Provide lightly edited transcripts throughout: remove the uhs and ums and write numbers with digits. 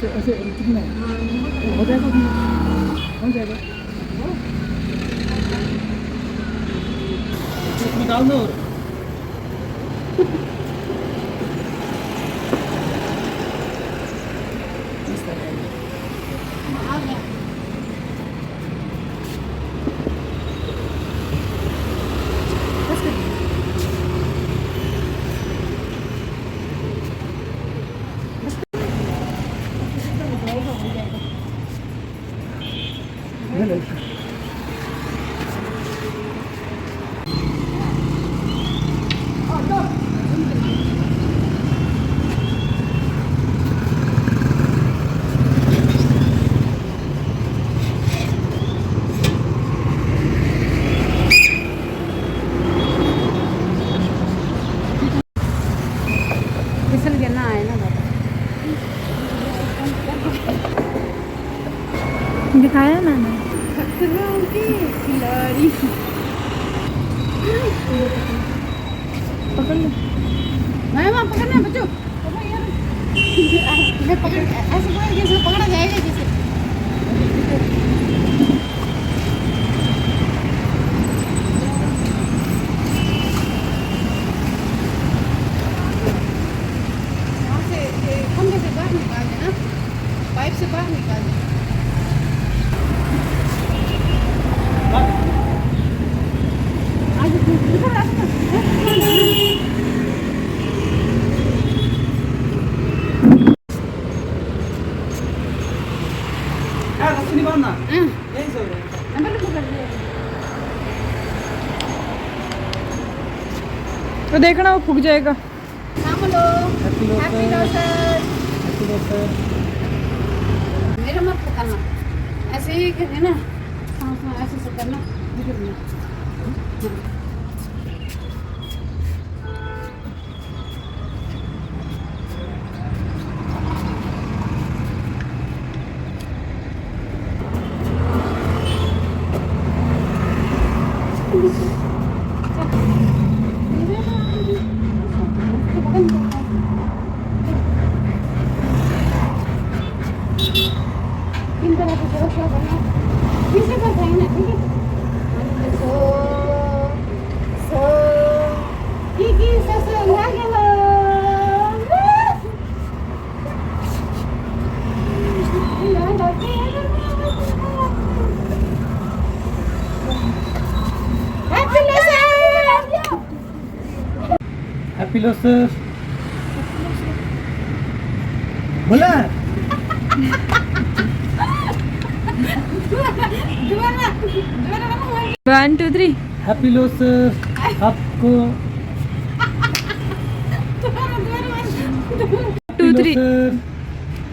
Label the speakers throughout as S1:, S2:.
S1: ऐसे कितना हो जाएगा हो जाएगा इसमें डाल दो
S2: फिसल के ना आए ना बाबा
S3: दिखाया मैंने
S2: खतरों की खिलाड़ी
S3: पकड़ लो
S2: मैं वहाँ पकड़ना है बच्चों मैं पकड़ ऐसे पकड़ जैसे पकड़ा जाएगा जैसे वहाँ से खंभे से बाहर निकाल देना पाइप से बाहर निकाल देना आज इधर आ
S1: नहीं बांधना यही सो रहे
S2: नंबर पकड़ लिया
S3: तो देखना वो फूक जाएगा
S2: हेलो हैप्पी लोसर मेरा मत पकड़ना ऐसे ही करके ना ऐसे से करना इन तरह से सुरक्षा करना किसी का कहीं ना ठीक है सो की ससुर लागे लो
S1: हैप्पी लोसर बोला
S3: 1 2 3
S1: हैप्पी लोसर आपको
S3: 2 3
S1: लोसर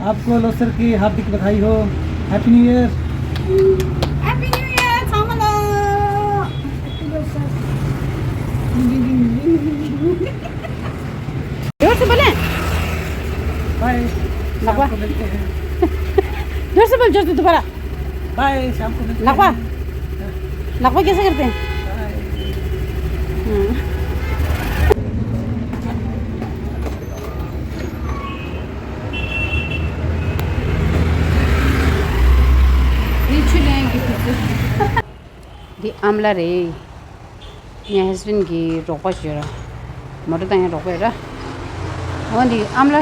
S1: आपको लोसर की हार्दिक बधाई हो happy new year
S2: happy new year सामलो जोर से बोले
S1: बाय
S2: लगा।
S1: शाम को मिलते हैं
S2: जोर से बोल जोर से दोबारा
S1: बाय शाम को मिलते
S2: लकवा
S1: हैं
S2: लकवा कैसे करते हैं
S1: bye
S2: di amla re nya husband gi ropa chira modu ta ropa era ondi amla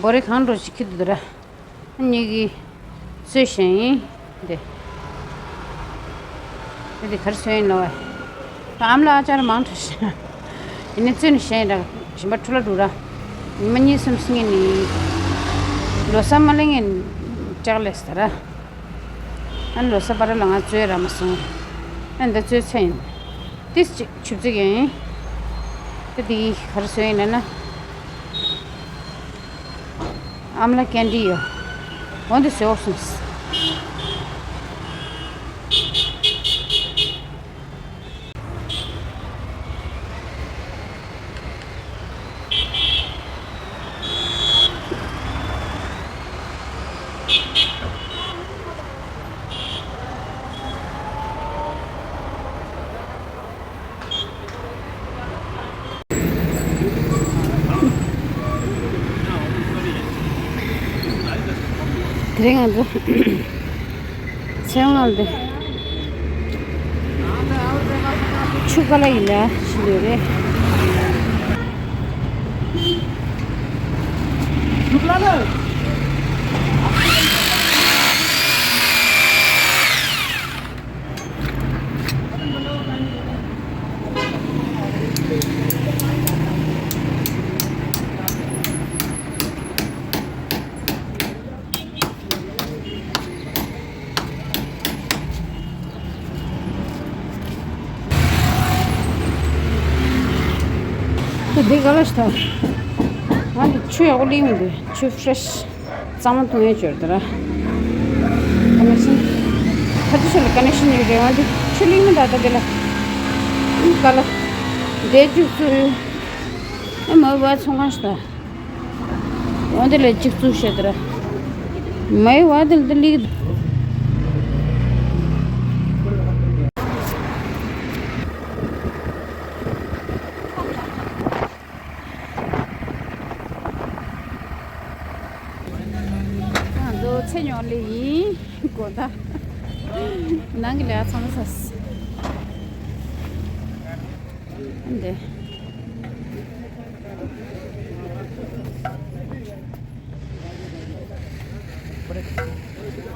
S2: bore khan ro chikid dura ni gi session de khar sein lo ta amla achar mount ine chen shen da shimba thula dura mani sam singe ni lo samalingen charles tara an lo sa para langa chue ra masu an da chue chen this chup ge te di khar soi na na amla candy yo on the sauces 드랭아도 세영할때 추가라기냐 실례래 내가 알았다. 아니 추야 올리는데 추 프레시 잠만 통해 줘더라. 그래서 하지실 커넥션 이제 아주 출리면 다다들라. 이깔 대주스 아마 총하시다. 오늘 직수셔더라. 매 와들 들리 체뇨리 고다 난길래 참았어 근데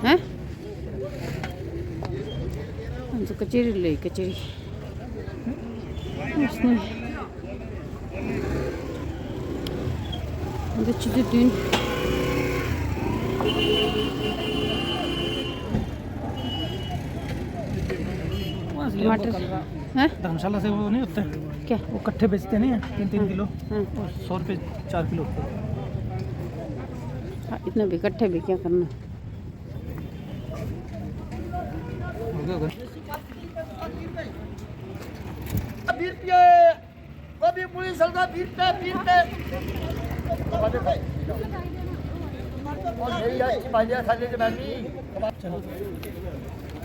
S2: 에? 안저 कचेरी कचेरी उसने अंदर चीज़ें दिन टमाटर हैं
S1: धर्मशाला से वो नहीं होते
S2: क्या
S1: वो कट्ठे बेचते नहीं 3-3 किलो
S2: हाँ
S1: 100 रुपये 4 किलो
S2: हाँ, इतना भी इकट्ठे भी क्या करना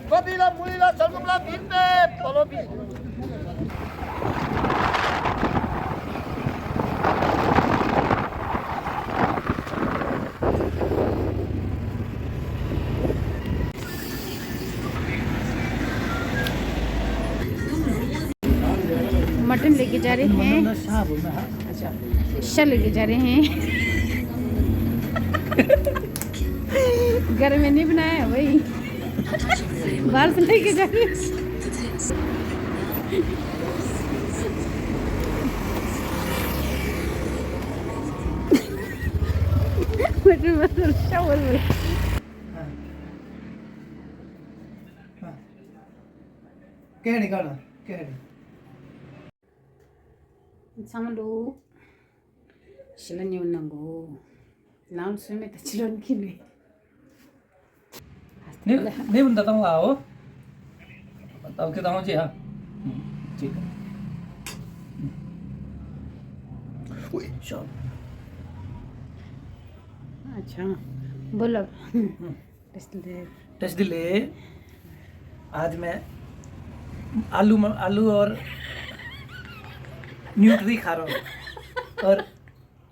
S4: 거비라 무이라 절금라 빈대 벌어비
S2: मटन लेके जा रहे हैं अच्छा फिशा लेके जा रहे हैं घर में नहीं बनाया है भाई बाहर से लेके जा रहे मटन क्या बोल रहे
S1: कहने गाना कहने
S2: 상도 실은 요는고 나올 수 있는 지런 기네
S1: नहीं बताता हूँ आओ बताओ कहता हूँ जी हाँ ठीक है शाम
S2: अच्छा बोलो
S1: टेस्ट ले आज मैं आलू और न्यूट्री खा रहा हूँ और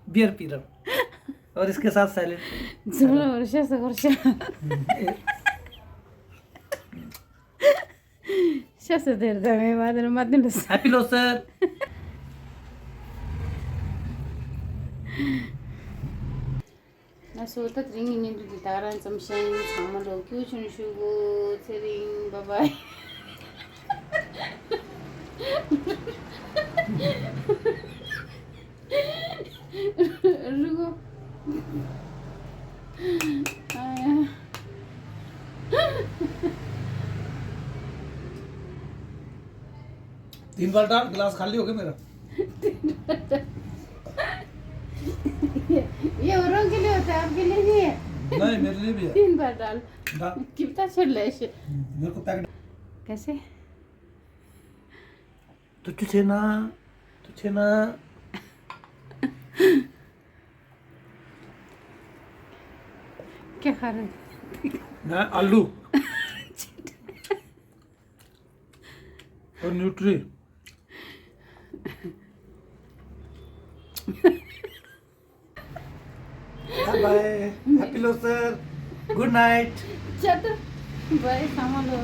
S1: बियर पी रहा हूँ और इसके साथ सैलेड
S2: वर्षा Сейчас это мы мадам маднус.
S1: हैप्पी लो सर
S2: 나 소타 드링이 있는데 다른 좀 샤인 참말로 교춘 쉬고 드링 바바이. 그리고 아야.
S1: तीन बार डाल गिलास खाली हो गया मेरा
S2: ये औरों के लिए होता है आपके लिए नहीं है
S1: नहीं मेरे लिए भी है
S2: 3 बार डाल
S1: डाल
S2: कितना चल रहा है इसे
S1: मेरे को पैकेट
S2: कैसे
S1: तुझे ना
S2: क्या खा रहे हैं
S1: मैं आलू और न्यूट्री बाय हैप्पी लो सर गुड नाइट
S2: चट भाई सामान लो